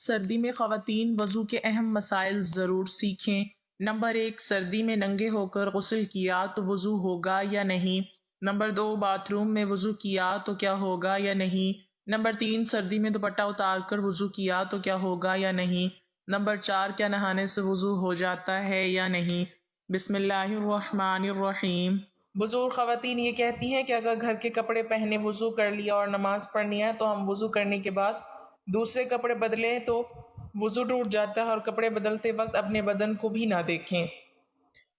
سردی میں خواتین وضو کے اہم مسائل ضرور سیکھیں۔ نمبر 1، سردی میں ننگے ہو کر غسل کیا تو وضو ہوگا یا نہیں۔ نمبر 2، باتھ روم میں وضو کیا تو کیا ہوگا یا نہیں۔ نمبر 3، سردی میں دوپٹہ اتار کر وضو کیا تو کیا ہوگا یا نہیں۔ نمبر 4، کیا نہانے سے وضو ہو جاتا ہے یا نہیں۔ بسم اللہ الرحمن الرحیم۔ بزرگ خواتین یہ کہتی ہیں کہ اگر گھر کے کپڑے پہنے وضو کر لیا اور نماز پڑھنی ہے تو ہم وضو کرنے کے بعد دوسرے کپڑے بدلیں تو وضو ٹوٹ جاتا ہے، اور کپڑے بدلتے وقت اپنے بدن کو بھی نہ دیکھیں۔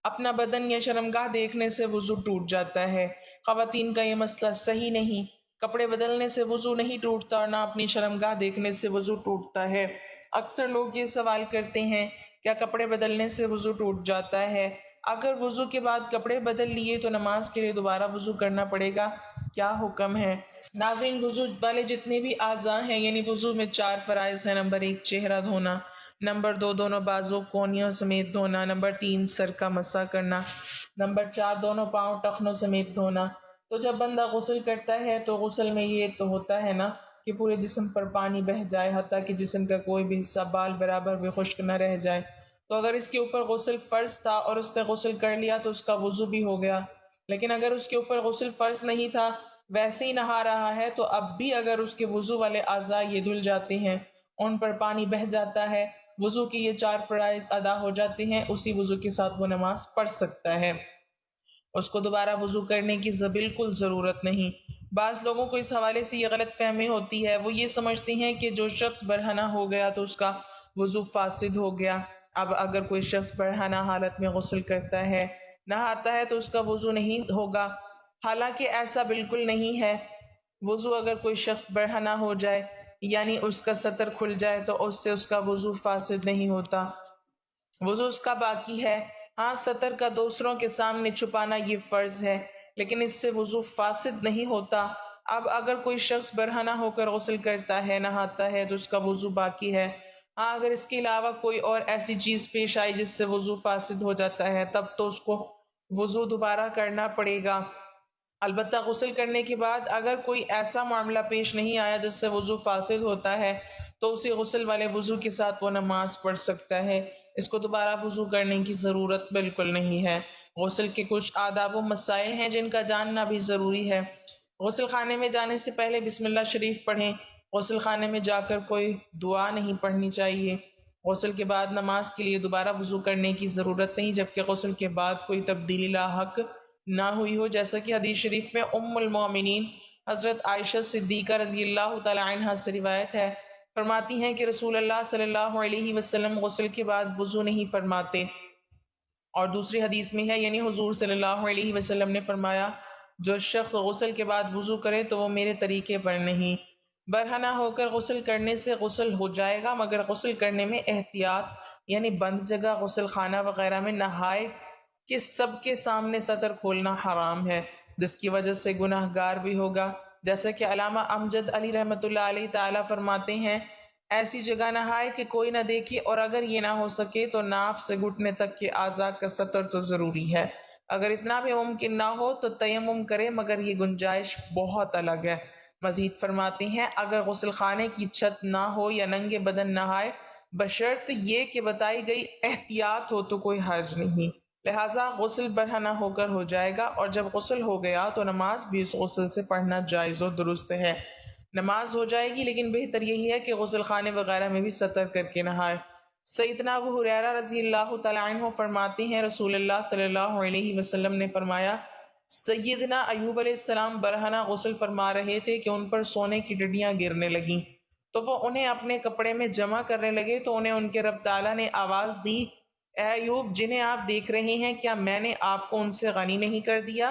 اپنا بدن یا شرمگاہ دیکھنے سے وضو ٹوٹ جاتا ہے۔ خواتین کا یہ مسئلہ صحیح نہیں۔ کپڑے بدلنے سے وضو نہیں ٹوٹتا اور نہ اپنی شرمگاہ دیکھنے سے وضو ٹوٹتا ہے۔ اکثر لوگ یہ سوال کرتے ہیں کیا کپڑے بدلنے سے وضو ٹوٹ جاتا ہے؟ اگر وضو کے بعد کپڑے بدل لیے تو نماز کے لیے دوبارہ وضو کرنا پڑے گا، کیا حکم ہے؟ ناظرین، وضو والے جتنے بھی اعضاء ہیں، یعنی وضو میں 4 فرائض ہیں۔ نمبر 1، چہرہ دھونا۔ نمبر 2، دونوں بازو کونیوں سمیت دھونا۔ نمبر 3، سر کا مسح کرنا۔ نمبر 4، دونوں پاؤں ٹخنوں سمیت دھونا۔ تو جب بندہ غسل کرتا ہے تو غسل میں یہ تو ہوتا ہے نا کہ پورے جسم پر پانی بہہ جائے، حتیٰ کہ جسم کا کوئی بھی حصہ بال برابر بھی خشک نہ رہ جائے۔ تو اگر اس کے اوپر غسل فرض تھا اور اس نے غسل کر لیا تو اس کا وضو بھی ہو گیا، لیکن اگر اس کے اوپر غسل فرض نہیں تھا، ویسے ہی نہا رہا ہے، تو اب بھی اگر اس کے وضو والے اعضاء یہ دھل جاتے ہیں، ان پر پانی بہہ جاتا ہے، وضو کی یہ 4 فرائض ادا ہو جاتے ہیں، اسی وضو کے ساتھ وہ نماز پڑھ سکتا ہے۔ اس کو دوبارہ وضو کرنے کی بالکل ضرورت نہیں۔ بعض لوگوں کو اس حوالے سے یہ غلط فہمی ہوتی ہے، وہ یہ سمجھتے ہیں کہ جو شخص برہنہ ہو گیا تو اس کا وضو فاسد ہو گیا۔ اب اگر کوئی شخص برہنہ حالت میں غسل کرتا ہے، نہاتا ہے، تو اس کا وضو نہیں ہوگا، حالانکہ ایسا بالکل نہیں ہے۔ وضو اگر کوئی شخص برہنہ ہو جائے، یعنی اس کا سطر کھل جائے، تو اس سے اس کا وضو فاسد نہیں ہوتا، وضو اس کا باقی ہے۔ ہاں، سطر کا دوسروں کے سامنے چھپانا یہ فرض ہے، لیکن اس سے وضو فاسد نہیں ہوتا۔ اب اگر کوئی شخص برہنہ ہو کر غسل کرتا ہے، نہاتا ہے، تو اس کا وضو باقی ہے۔ ہاں، اگر اس کے علاوہ کوئی اور ایسی چیز پیش آئی جس سے وضو فاسد ہو جاتا ہے، تب تو اس کو وضو دوبارہ کرنا پڑے گا۔ البتہ غسل کرنے کے بعد اگر کوئی ایسا معاملہ پیش نہیں آیا جس سے وضو فاسد ہوتا ہے، تو اسی غسل والے وضو کے ساتھ وہ نماز پڑھ سکتا ہے۔ اس کو دوبارہ وضو کرنے کی ضرورت بالکل نہیں ہے۔ غسل کے کچھ آداب و مسائل ہیں جن کا جاننا بھی ضروری ہے۔ غسل خانے میں جانے سے پہلے بسم اللہ شریف پڑھیں۔ غسل خانے میں جا کر کوئی دعا نہیں پڑھنی چاہیے۔ غسل کے بعد نماز کے لیے دوبارہ وضو کرنے کی ضرورت نہیں، جبکہ غسل کے بعد کوئی تبدیلی لاحق نہ ہوئی ہو، جیسا کہ حدیث شریف میں ام المومنین حضرت عائشہ صدیقہ رضی اللہ تعالی عنہا سے روایت ہے، فرماتی ہیں کہ رسول اللہ صلی اللہ علیہ وسلم غسل کے بعد وضو نہیں فرماتے۔ اور دوسری حدیث میں ہے، یعنی حضور صلی اللہ علیہ وسلم نے فرمایا، جو شخص غسل کے بعد وضو کرے تو وہ میرے طریقے پر نہیں۔ برہنہ ہو کر غسل کرنے سے غسل ہو جائے گا، مگر غسل کرنے میں احتیاط، یعنی بند جگہ غسل خانہ وغیرہ میں نہائے کہ سب کے سامنے سطر کھولنا حرام ہے، جس کی وجہ سے گناہ گار بھی ہوگا، جیسا کہ علامہ امجد علی رحمۃ اللہ علیہ تعالیٰ فرماتے ہیں، ایسی جگہ نہائے کہ کوئی نہ دیکھے، اور اگر یہ نہ ہو سکے تو ناف سے گھٹنے تک کے اعضاء کا سطر تو ضروری ہے۔ اگر اتنا بھی ممکن نہ ہو تو تیمم کرے، مگر یہ گنجائش بہت الگ ہے۔ مزید فرماتے ہیں، اگر غسل خانے کی چھت نہ ہو یا ننگے بدن نہائے، بشرط یہ کہ بتائی گئی احتیاط ہو، تو کوئی حرج نہیں۔ لہٰذا غسل برہنہ ہو کر ہو جائے گا، اور جب غسل ہو گیا تو نماز بھی اس غسل سے پڑھنا جائز و درست ہے۔ نماز ہو جائے گی، لیکن بہتر یہی ہے کہ غسل خانے وغیرہ میں بھی سطر کر کے نہائے۔ سیدنا ابو ہریرہ رضی اللہ تعالی عنہ فرماتے ہیں، رسول اللہ صلی اللہ علیہ وسلم نے فرمایا، سیدنا ایوب علیہ السلام برہنہ غسل فرما رہے تھے کہ ان پر سونے کی ڈڈیاں گرنے لگیں، تو وہ انہیں اپنے کپڑے میں جمع کرنے لگے، تو انہیں ان کے رب تعالیٰ نے آواز دی، اے ایوب، جنہیں آپ دیکھ رہے ہیں، کیا میں نے آپ کو ان سے غنی نہیں کر دیا؟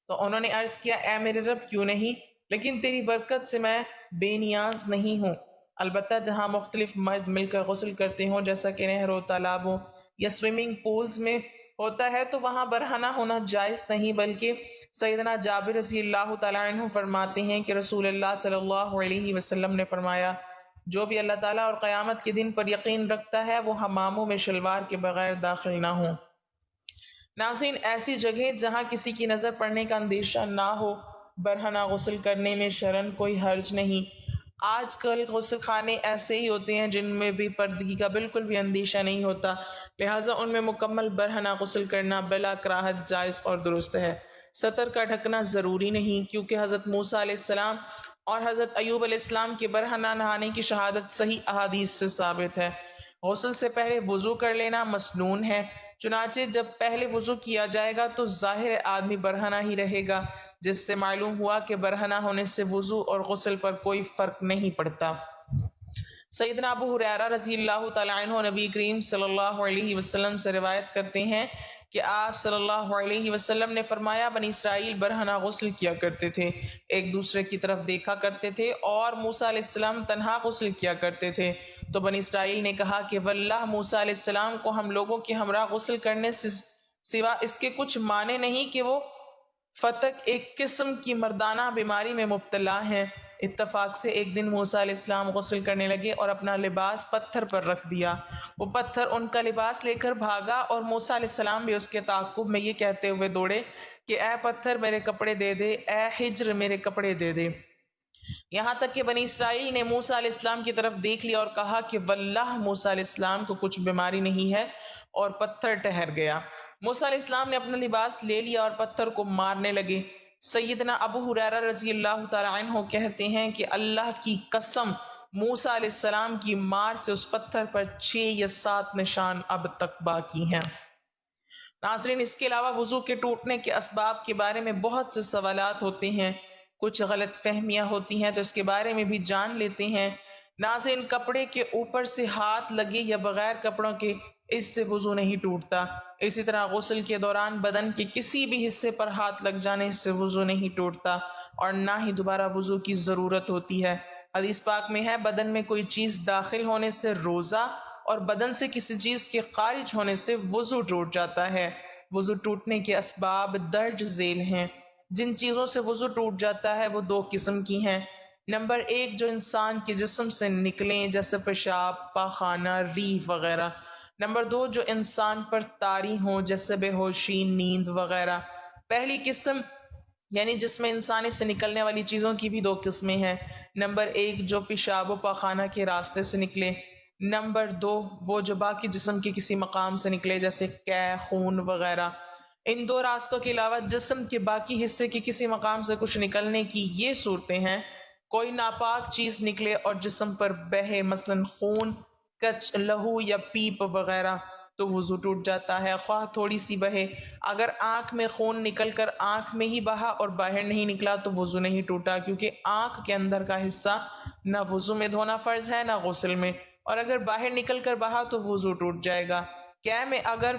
تو انہوں نے عرض کیا، اے میرے رب، کیوں نہیں؟ لیکن تیری برکت سے میں بے نیاز نہیں ہوں۔ البتہ جہاں مختلف مرد مل کر غسل کرتے ہوں، جیسا کہ نہروں، تالابوں یا سوئمنگ پولز میں ہوتا ہے، تو وہاں برہنہ ہونا جائز نہیں، بلکہ سیدنا جابر رضی اللہ تعالیٰ عنہ فرماتے ہیں کہ رسول اللہ صلی اللہ علیہ وسلم نے فرمایا، جو بھی اللہ تعالیٰ اور قیامت کے دن پر یقین رکھتا ہے، وہ حماموں میں شلوار کے بغیر داخل نہ ہوں۔ ناظرین، ایسی جگہ جہاں کسی کی نظر پڑنے کا اندیشہ نہ ہو، برہنہ غسل کرنے میں شرعاً کوئی حرج نہیں۔ آج کل غسل خانے ایسے ہی ہوتے ہیں جن میں بھی پردگی کا بالکل بھی اندیشہ نہیں ہوتا، لہٰذا ان میں مکمل برہنہ غسل کرنا بلا کراہت جائز اور درست ہے۔ سطر کا ڈھکنا ضروری نہیں، کیونکہ حضرت موسیٰ علیہ السلام اور حضرت ایوب علیہ السلام کے برہنہ نہانے کی شہادت صحیح احادیث سے ثابت ہے۔ غسل سے پہلے وضو کر لینا مسنون ہے، چنانچہ جب پہلے وضو کیا جائے گا تو ظاہر آدمی برہنہ ہی رہے گا، جس سے معلوم ہوا کہ برہنہ ہونے سے وضو اور غسل پر کوئی فرق نہیں پڑتا۔ سیدنا ابو ہریرہ رضی اللہ تعالیٰ عنہ نبی کریم صلی اللہ علیہ وسلم سے روایت کرتے ہیں کہ آپ صلی اللہ علیہ وسلم نے فرمایا، بنی اسرائیل برہنہ غسل کیا کرتے تھے، ایک دوسرے کی طرف دیکھا کرتے تھے، اور موسیٰ علیہ السلام تنہا غسل کیا کرتے تھے۔ تو بنی اسرائیل نے کہا کہ واللہ موسیٰ علیہ السلام کو ہم لوگوں کے ہمراہ غسل کرنے سے سوا اس کے کچھ مانے نہیں کہ وہ فتق ایک قسم کی مردانہ بیماری میں مبتلا ہیں۔ اتفاق سے ایک دن موسیٰ علیہ السلام غسل کرنے لگے اور اپنا لباس پتھر پر رکھ دیا، وہ پتھر ان کا لباس لے کر بھاگا اور موسیٰ علیہ السلام بھی اس کے تعاقب میں یہ کہتے ہوئے دوڑے کہ اے پتھر میرے کپڑے دے دے، اے حجر میرے کپڑے دے دے، یہاں تک کہ بنی اسرائیل نے موسیٰ علیہ السلام کی طرف دیکھ لیا اور کہا کہ واللہ موسیٰ علیہ السلام کو کچھ بیماری نہیں ہے، اور پتھر ٹھہر گیا۔ موسیٰ علیہ السلام نے اپنا لباس لے لیا اور پتھر کو مارنے لگے۔ سیدنا ابو ہریرہ رضی اللہ تعالیٰ عنہ کہتے ہیں کہ اللہ کی قسم موسیٰ علیہ السلام کی مار سے اس پتھر پر 6 یا 7 نشان اب تک باقی ہیں۔ ناظرین، اس کے علاوہ وضو کے ٹوٹنے کے اسباب کے بارے میں بہت سے سوالات ہوتے ہیں، کچھ غلط فہمیاں ہوتی ہیں، تو اس کے بارے میں بھی جان لیتے ہیں۔ ناظرین، کپڑے کے اوپر سے ہاتھ لگے یا بغیر کپڑوں کے، اس سے وضو نہیں ٹوٹتا۔ اسی طرح غسل کے دوران بدن کے کسی بھی حصے پر ہاتھ لگ جانے سے وضو نہیں ٹوٹتا، اور نہ ہی دوبارہ وضو کی ضرورت ہوتی ہے۔ حدیث پاک میں ہے، بدن میں کوئی چیز داخل ہونے سے روزہ، اور بدن سے کسی چیز کے خارج ہونے سے وضو ٹوٹ جاتا ہے۔ وضو ٹوٹنے کے اسباب درج ذیل ہیں۔ جن چیزوں سے وضو ٹوٹ جاتا ہے وہ 2 قسم کی ہیں۔ نمبر 1، جو انسان کے جسم سے نکلیں، جیسے پیشاب، پاخانہ، ریح وغیرہ۔ نمبر 2، جو انسان پر طاری ہوں، جیسے بے ہوشی، نیند وغیرہ۔ پہلی قسم یعنی جس میں انسانی سے نکلنے والی چیزوں کی بھی 2 قسمیں ہیں۔ نمبر 1، جو پیشاب و پاخانہ کے راستے سے نکلے۔ نمبر 2، وہ جو باقی جسم کے کسی مقام سے نکلے، جیسے قے، خون وغیرہ۔ ان 2 راستوں کے علاوہ جسم کے باقی حصے کے کسی مقام سے کچھ نکلنے کی یہ صورتیں ہیں: کوئی ناپاک چیز نکلے اور جسم پر بہے، مثلا خون، کچ، لہو یا پیپ وغیرہ، تو وضو ٹوٹ جاتا ہے، خواہ تھوڑی سی بہے۔ اگر آنکھ میں خون نکل کر آنکھ میں ہی بہا اور باہر نہیں نکلا تو وضو نہیں ٹوٹا، کیونکہ آنکھ کے اندر کا حصہ نہ وضو میں دھونا فرض ہے نہ غسل میں، اور اگر باہر نکل کر بہا تو وضو ٹوٹ جائے گا۔ قے میں اگر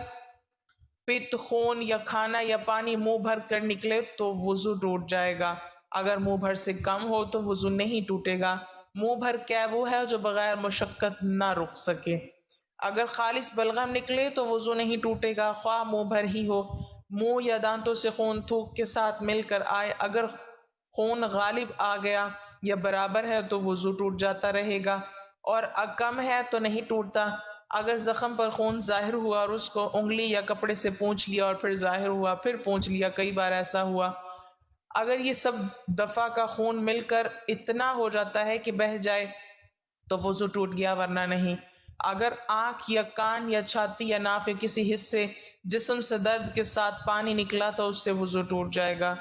پت، خون یا کھانا یا پانی منہ بھر کر نکلے تو وضو ٹوٹ جائے گا۔ اگر منہ بھر سے کم ہو تو وضو نہیں ٹوٹے گا۔ منہ بھر قے وہ ہے جو بغیر مشقت نہ رک سکے۔ اگر خالص بلغم نکلے تو وضو نہیں ٹوٹے گا، خواہ منہ بھر ہی ہو، منہ یا دانتوں سے خون تھوک کے ساتھ مل کر آئے۔ اگر خون غالب آ گیا یا برابر ہے تو وضو ٹوٹ جاتا رہے گا، اور کم ہے تو نہیں ٹوٹتا۔ اگر زخم پر خون ظاہر ہوا اور اس کو انگلی یا کپڑے سے پونچھ لیا اور پھر ظاہر ہوا، پھر پونچھ لیا، کئی بار ایسا ہوا، اگر یہ سب دفعہ کا خون مل کر اتنا ہو جاتا ہے کہ بہہ جائے تو وضو ٹوٹ گیا، ورنہ نہیں۔ اگر آنکھ یا کان یا چھاتی یا ناف کے کسی حصے جسم سے درد کے ساتھ پانی نکلا تو اس سے وضو ٹوٹ جائے گا۔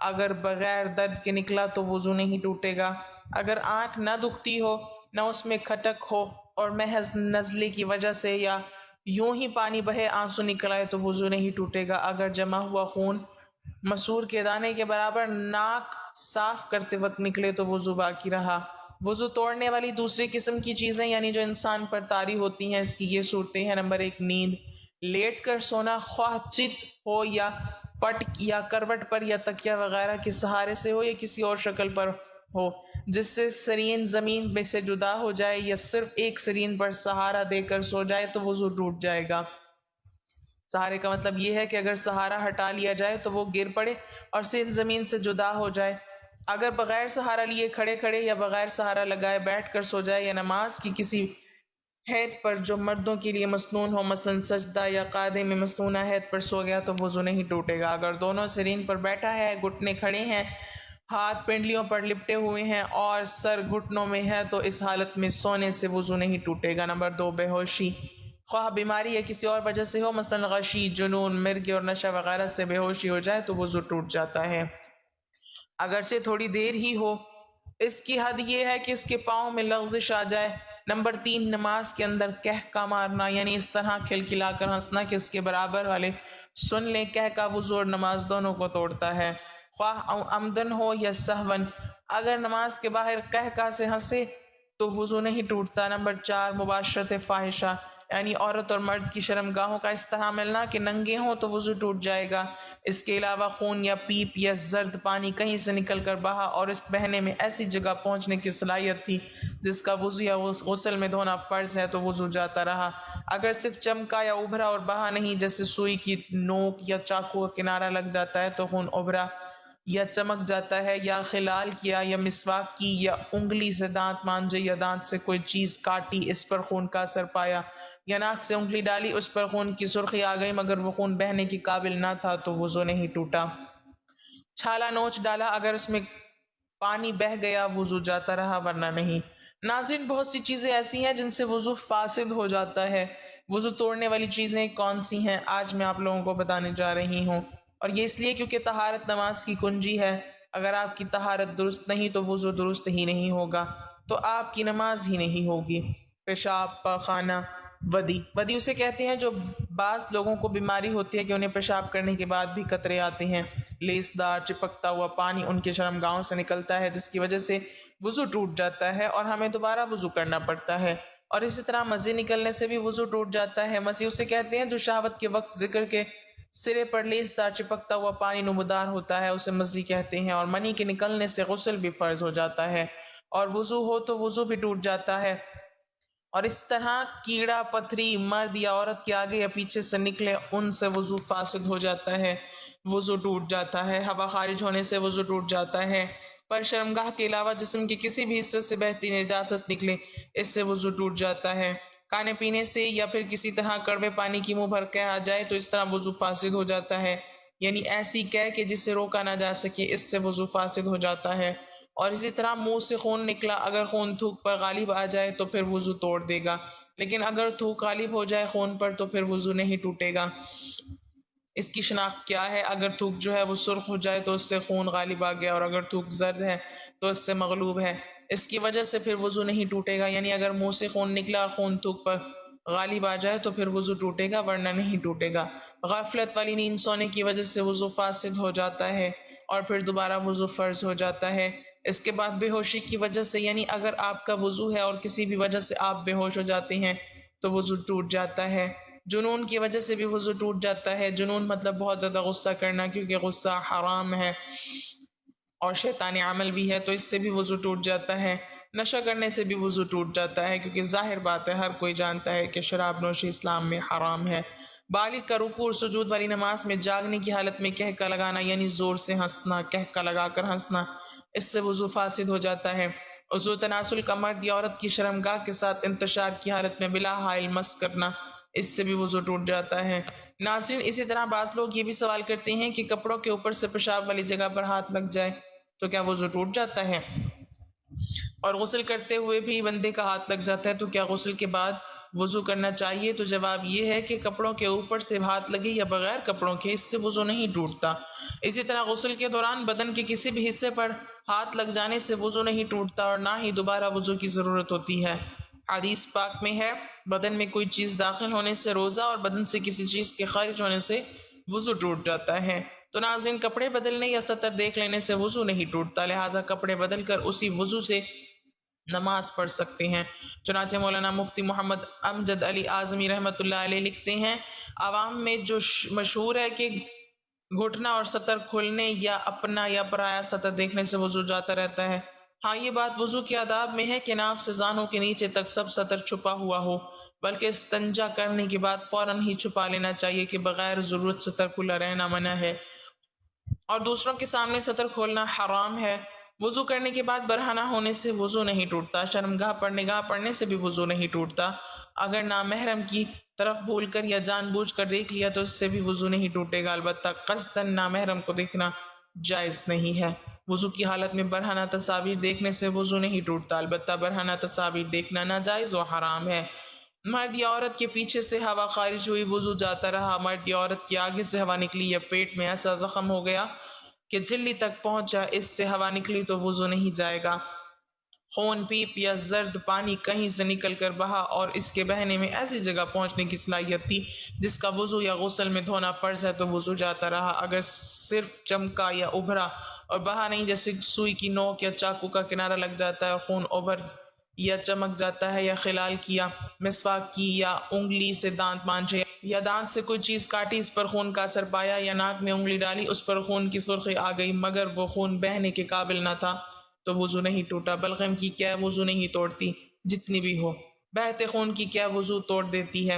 اگر بغیر درد کے نکلا تو وضو نہیں ٹوٹے گا۔ اگر آنکھ نہ دکھتی ہو، نہ اس میں کھٹک ہو، اور محض نزلے کی وجہ سے یا یوں ہی پانی بہے آنسو نکل آئے تو وضو نہیں ٹوٹے گا۔ اگر جمع ہوا خون مسور کے دانے کے برابر ناک صاف کرتے وقت نکلے تو وضو باقی رہا۔ وضو توڑنے والی دوسری قسم کی چیزیں یعنی جو انسان پر طاری ہوتی ہیں، اس کی یہ صورتیں ہیں: نمبر 1، نیند، لیٹ کر سونا، خواہ چت ہو یا پٹ یا کروٹ پر یا تکیہ وغیرہ کے سہارے سے ہو یا کسی اور شکل پر ہو جس سے سرین زمین میں سے جدا ہو جائے، یا صرف ایک سرین پر سہارا دے کر سو جائے تو وضو ٹوٹ جائے گا۔ سہارے کا مطلب یہ ہے کہ اگر سہارا ہٹا لیا جائے تو وہ گر پڑے اور سرین زمین سے جدا ہو جائے۔ اگر بغیر سہارا لیے کھڑے کھڑے یا بغیر سہارا لگائے بیٹھ کر سو جائے، یا نماز کی کسی حیت پر جو مردوں کے لیے مسنون ہو، مثلا سجدہ یا قاعدے میں مسنونہ حیت پر سو گیا تو وضو نہیں ٹوٹے گا۔ اگر دونوں سرین پر بیٹھا ہے، گھٹنے کھڑے ہیں، ہاتھ پنڈلیوں پر لپٹے ہوئے ہیں اور سر گھٹنوں میں ہے تو اس حالت میں سونے سے وضو نہیں ٹوٹے گا۔ نمبر 2 بے ہوشی، خواہ بیماری یا کسی اور وجہ سے ہو، مثلا غشی، جنون، مرگی اور نشہ وغیرہ سے بے ہوشی ہو جائے تو وضو ٹوٹ جاتا ہے، اگرچہ تھوڑی دیر ہی ہو۔ اس کی حد یہ ہے کہ اس کے پاؤں میں لغزش آ جائے۔ نمبر 3 نماز کے اندر کہکا مارنا، یعنی اس طرح کھلکھلا کر ہنسنا کہ اس کے برابر والے سن لیں۔ کہکا وضو اور نماز دونوں کو توڑتا ہے، خواہ عمدن ہو یا سہون۔ اگر نماز کے باہر کہکا سے ہنسے تو وضو نہیں ٹوٹتا۔ نمبر 4 مباشرت فاحشہ، یعنی عورت اور مرد کی شرمگاہوں کا اس طرح ملنا کہ ننگے ہوں تو وضو ٹوٹ جائے گا۔ اس کے علاوہ خون یا پیپ یا زرد پانی کہیں سے نکل کر بہا اور اس بہنے میں ایسی جگہ پہنچنے کی صلاحیت تھی جس کا وضو یا غسل میں دھونا فرض ہے تو وضو جاتا رہا۔ اگر صرف چمکا یا ابھرا اور بہا نہیں، جیسے سوئی کی نوک یا چاقو کا کنارہ لگ جاتا ہے تو خون ابھرا یا چمک جاتا ہے، یا خلال کیا یا مسواک کی یا انگلی سے دانت مانجے یا دانت سے کوئی چیز کاٹی، اس پر خون کا اثر پایا، یا ناک سے انگلی ڈالی، اس پر خون کی سرخی آ گئی مگر وہ خون بہنے کے قابل نہ تھا تو وضو نہیں ٹوٹا۔ چھالا نوچ ڈالا، اگر اس میں پانی بہہ گیا وضو جاتا رہا ورنہ نہیں۔ ناظرین، بہت سی چیزیں ایسی ہیں جن سے وضو فاسد ہو جاتا ہے۔ وضو توڑنے والی چیزیں کون سی ہیں آج میں آپ لوگوں کو بتانے جا رہی ہوں، اور یہ اس لیے کیونکہ طہارت نماز کی کنجی ہے۔ اگر آپ کی طہارت درست نہیں تو وضو درست ہی نہیں ہوگا، تو آپ کی نماز ہی نہیں ہوگی۔ پیشاب، پاخانہ، ودی اسے کہتے ہیں جو بعض لوگوں کو بیماری ہوتی ہے کہ انہیں پیشاب کرنے کے بعد بھی قطرے آتے ہیں۔ لیس دار چپکتا ہوا پانی ان کے شرمگاہوں سے نکلتا ہے جس کی وجہ سے وضو ٹوٹ جاتا ہے اور ہمیں دوبارہ وضو کرنا پڑتا ہے، اور اسی طرح مزے نکلنے سے بھی وضو ٹوٹ جاتا ہے۔ مزے اسے کہتے ہیں جو شہوت کے وقت ذکر کے سرے پر لیس دار چپکتا ہوا پانی نمودار ہوتا ہے، اسے مزی کہتے ہیں، اور منی کے نکلنے سے غسل بھی فرض ہو جاتا ہے اور وضو ہو تو وضو بھی ٹوٹ جاتا ہے۔ اور اس طرح کیڑا پتھری مرد یا عورت کے آگے یا پیچھے سے نکلے، ان سے وضو فاسد ہو جاتا ہے، وضو ٹوٹ جاتا ہے۔ ہوا خارج ہونے سے وضو ٹوٹ جاتا ہے۔ پر شرمگاہ کے علاوہ جسم کے کسی بھی حصے سے بہتی نجاست نکلے، اس سے وضو ٹوٹ جاتا ہے۔ کھانے پینے سے یا پھر کسی طرح کڑوے پانی کی منہ بھر کے آ جائے تو اس طرح وضو فاسد ہو جاتا ہے، یعنی ایسی قے کہ جسے روکا نہ جا سکے، اس سے وضو فاسد ہو جاتا ہے۔ اور اسی طرح منہ سے خون نکلا، اگر خون تھوک پر غالب آ جائے تو پھر وضو توڑ دے گا، لیکن اگر تھوک غالب ہو جائے خون پر تو پھر وضو نہیں ٹوٹے گا۔ اس کی شناخت کیا ہے؟ اگر تھوک جو ہے وہ سرخ ہو جائے تو اس سے خون غالب آ گیا، اور اگر تھوک زرد ہے تو اس سے مغلوب ہے، اس کی وجہ سے پھر وضو نہیں ٹوٹے گا۔ یعنی اگر منہ سے خون نکلا اور خون تھوک پر غالب آ جائے تو پھر وضو ٹوٹے گا ورنہ نہیں ٹوٹے گا۔ غفلت والی نیند سونے کی وجہ سے وضو فاسد ہو جاتا ہے اور پھر دوبارہ وضو فرض ہو جاتا ہے۔ اس کے بعد بے ہوشی کی وجہ سے، یعنی اگر آپ کا وضو ہے اور کسی بھی وجہ سے آپ بے ہوش ہو جاتے ہیں تو وضو ٹوٹ جاتا ہے۔ جنون کی وجہ سے بھی وضو ٹوٹ جاتا ہے۔ جنون مطلب بہت زیادہ غصہ کرنا، کیونکہ غصہ حرام ہے اور شیطانی عمل بھی ہے، تو اس سے بھی وضو ٹوٹ جاتا ہے۔ نشہ کرنے سے بھی وضو ٹوٹ جاتا ہے، کیونکہ ظاہر بات ہے ہر کوئی جانتا ہے کہ شراب نوشی اسلام میں حرام ہے۔ بالغ کا رکوع اور سجود والی نماز میں جاگنے کی حالت میں کہکا لگانا، یعنی زور سے ہنسنا، کہکا لگا کر ہنسنا، اس سے وضو فاسد ہو جاتا ہے۔ عضو تناسل کا مرد یا عورت کی شرمگاہ کے ساتھ انتشار کی حالت میں بلا حائل مس کرنا، اس سے بھی وضو ٹوٹ جاتا ہے۔ ناظرین، اسی طرح بعض لوگ یہ بھی سوال کرتے ہیں کہ کپڑوں کے اوپر سے پیشاب والی جگہ پر ہاتھ لگ جائے تو کیا وضو ٹوٹ جاتا ہے؟ اور غسل کرتے ہوئے بھی بندے کا ہاتھ لگ جاتا ہے تو کیا غسل کے بعد وضو کرنا چاہیے؟ تو جواب یہ ہے کہ کپڑوں کے اوپر سے ہاتھ لگے یا بغیر کپڑوں کے، اس سے وضو نہیں ٹوٹتا۔ اسی طرح غسل کے دوران بدن کے کسی بھی حصے پر ہاتھ لگ جانے سے وضو نہیں ٹوٹتا اور نہ ہی دوبارہ وضو کی ضرورت ہوتی ہے۔ حدیث پاک میں ہے، بدن میں کوئی چیز داخل ہونے سے روزہ اور بدن سے کسی چیز کے خارج ہونے سے وضو ٹوٹ جاتا ہے۔ تو ناظرین، کپڑے بدلنے یا سطر دیکھ لینے سے وضو نہیں ٹوٹتا، لہٰذا کپڑے بدل کر اسی وضو سے نماز پڑھ سکتے ہیں۔ چنانچہ مولانا مفتی محمد امجد علی اعظمی رحمۃ اللہ علیہ لکھتے ہیں، عوام میں جو مشہور ہے کہ گھٹنا اور سطر کھلنے یا اپنا یا پرایا سطر دیکھنے سے وضو جاتا رہتا ہے۔ ہاں، یہ بات وضو کے آداب میں ہے کہ ناف سے زانوں کے نیچے تک سب سطر چھپا ہوا ہو، بلکہ استنجا کرنے کے بعد فوراً ہی چھپا لینا چاہیے کہ بغیر ضرورت سطر کھلا رہنا منع ہے، اور دوسروں کے سامنے سطر کھولنا حرام ہے۔ وضو کرنے کے بعد برہنہ ہونے سے وضو نہیں ٹوٹتا۔ شرمگاہ پر نگاہ پڑنے سے بھی وضو نہیں ٹوٹتا۔ اگر نامحرم کی طرف بھول کر یا جان بوجھ کر دیکھ لیا تو اس سے بھی وضو نہیں ٹوٹے گا، البتہ قصداً نامحرم کو دیکھنا جائز نہیں ہے۔ وضو کی حالت میں برہنہ تصاویر دیکھنے سے وضو نہیں ٹوٹتا، البتہ برہنہ تصاویر دیکھنا ناجائز و حرام ہے۔ مرد یا عورت کے پیچھے سے ہوا خارج ہوئی، وضو جاتا رہا۔ مرد یا عورت کی آگے سے ہوا نکلی یا پیٹ میں ایسا زخم ہو گیا کہ جھلی تک پہنچا، اس سے ہوا نکلی تو وضو نہیں جائے گا۔ خون، پیپ یا زرد پانی کہیں سے نکل کر بہا اور اس کے بہنے میں ایسی جگہ پہنچنے کی صلاحیت تھی جس کا وضو یا غسل میں دھونا فرض ہے تو وضو جاتا رہا۔ اگر صرف چمکا یا ابھرا اور بہا نہیں، جیسے سوئی کی نوک یا چاقو کا کنارہ لگ جاتا ہے، خون ابھر یا چمک جاتا ہے، یا خلال کیا، مسواک کی، یا انگلی سے دانت مانجھے، یا دانت سے کوئی چیز کاٹی، اس پر خون کا اثر پایا، یا ناک میں انگلی ڈالی، اس پر خون کی سرخی آ گئی مگر وہ خون بہنے کے قابل نہ تھا تو وضو نہیں ٹوٹا۔ بلغم کی کیا وضو نہیں توڑتی، جتنی بھی ہو۔ بہتے خون کی کیا وضو توڑ دیتی ہے؟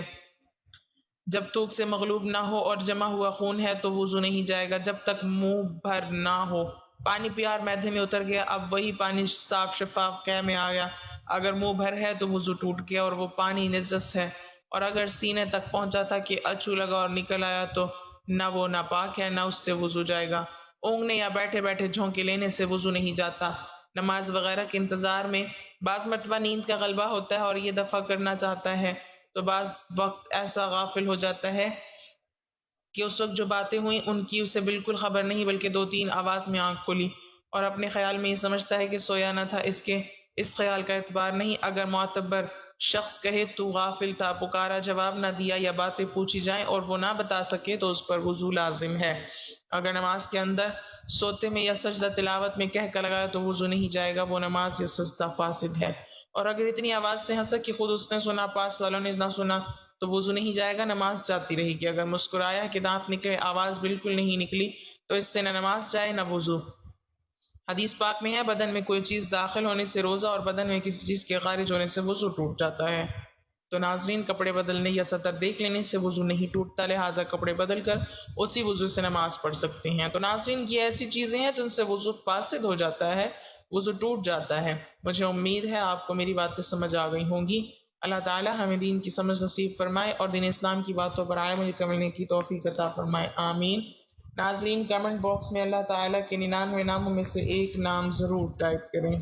جب تھوک سے مغلوب نہ ہو اور جمع ہوا خون ہے تو وضو نہیں جائے گا جب تک منہ بھر نہ ہو۔ پانی پیار معدے میں اتر گیا، اب وہی پانی صاف شفاف قے میں آیا، اگر منہ بھر ہے تو وضو ٹوٹ گیا اور وہ پانی نجس ہے، اور اگر سینے تک پہنچا تھا کہ اچھو لگا اور نکل آیا تو نہ وہ ناپاک ہے نہ اس سے وضو جائے گا۔ اونگنے یا بیٹھے بیٹھے جھونکے لینے سے وضو نہیں جاتا۔ نماز وغیرہ کے انتظار میں بعض مرتبہ نیند کا غلبہ ہوتا ہے اور یہ دفع کرنا چاہتا ہے تو بعض وقت ایسا غافل ہو جاتا ہے کہ اس وقت جو باتیں ہوئیں ان کی اسے بالکل خبر نہیں، بلکہ 2-3 آواز میں آنکھ کھلی اور اپنے خیال میں یہ سمجھتا ہے کہ سویا نہ تھا۔ اس خیال کا اعتبار نہیں۔ اگر معتبر شخص کہے تو غافل تھا، پکارا جواب نہ دیا، یا باتیں پوچھی جائیں اور وہ نہ بتا سکے تو اس پر وضو لازم ہے۔ اگر نماز کے اندر سوتے میں یا سجدہ تلاوت میں کہہ کر لگایا تو وضو نہیں جائے گا، وہ نماز یا سجدہ فاسد ہے۔ اور اگر اتنی آواز سے ہنسا کہ خود اس نے سنا پاس والوں نے نہ سنا تو وضو نہیں جائے گا، نماز جاتی رہے گی۔ اگر مسکرایا کہ دانت نکلے، آواز بالکل نہیں نکلی تو اس سے نہ نماز جائے نہ وضو۔ حدیث پاک میں ہے بدن میں کوئی چیز داخل ہونے سے روزہ اور بدن میں کسی چیز کے خارج ہونے سے وضو ٹوٹ جاتا ہے۔ تو ناظرین، کپڑے بدلنے یا سطر دیکھ لینے سے وضو نہیں ٹوٹتا، لہٰذا کپڑے بدل کر اسی وضو سے نماز پڑھ سکتے ہیں۔ تو ناظرین، یہ ایسی چیزیں ہیں جن سے وضو فاسد ہو جاتا ہے، وضو ٹوٹ جاتا ہے۔ مجھے امید ہے آپ کو میری باتیں سمجھ آ گئی ہوں گی۔ اللہ تعالی ہمیں دین کی سمجھ نصیب فرمائے اور دین اسلام کی باتوں پر عمل کرنے کی توفیق عطا فرمائے، آمین۔ ناظرین، کمنٹ باکس میں اللہ تعالیٰ کے 99 ناموں میں سے ایک نام ضرور ٹائپ کریں۔